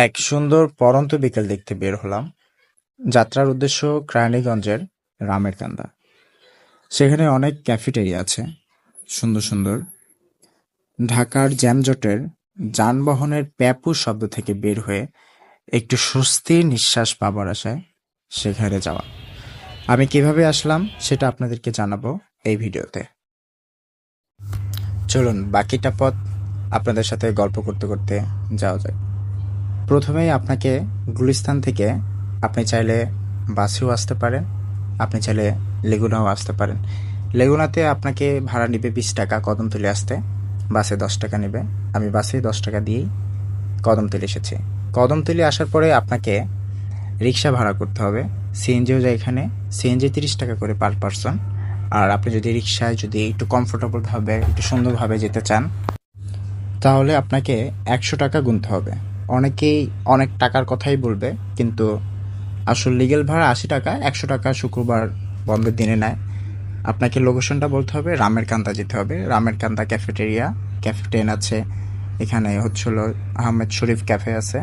এক সুন্দর পড়ন্ত বিকেল দেখতে বের হলাম। যাত্রার উদ্দেশ্য কেরানীগঞ্জের রামের কান্দা। সেখানে অনেক ক্যাফেটেরিয়া আছে, সুন্দর সুন্দর। ঢাকার জ্যামজটের যানবাহনের প্যাপু শব্দ থেকে বের হয়ে একটু স্বস্তির নিঃশ্বাস পাবার আশায় সেখানে যাওয়া। আমি কিভাবে আসলাম সেটা আপনাদেরকে জানাবো এই ভিডিওতে। চলুন বাকিটা পথ আপনাদের সাথে গল্প করতে করতে যাওয়া যায়। প্রথমেই আপনাকে গুলিস্তান থেকে আপনি চাইলে বাসেও আসতে পারেন, আপনি চাইলে লেগুনাও আসতে পারেন। লেগুনাতে আপনাকে ভাড়া নেবে 20 টাকা কদমতলী আসতে, বাসে 10 টাকা নেবে। আমি বাসে 10 টাকা দিয়েই কদমতলী এসেছি। কদমতলী আসার পরে আপনাকে রিক্সা ভাড়া করতে হবে। সিএনজিও যায় এখানে, সিএনজি 30 টাকা করে পার পারসন। আর আপনি যদি রিক্সায় যদি একটু কমফোর্টেবলভাবে একটু সুন্দরভাবে যেতে চান তাহলে আপনাকে 100 টাকা গুনতে হবে। অনেকেই অনেক টাকার কথাই বলবে, কিন্তু আসল লিগেল ভাড়া 80 টাকা। 100 টাকা শুক্রবার বন্ধের দিনে নেয়। আপনাকে লোকেশনটা বলতে হবে, রামের কান্দা যেতে হবে। রামের কান্দা ক্যাফে 10 আছে, এখানে হচ্ছিল আহমেদ শরীফ ক্যাফে আছে,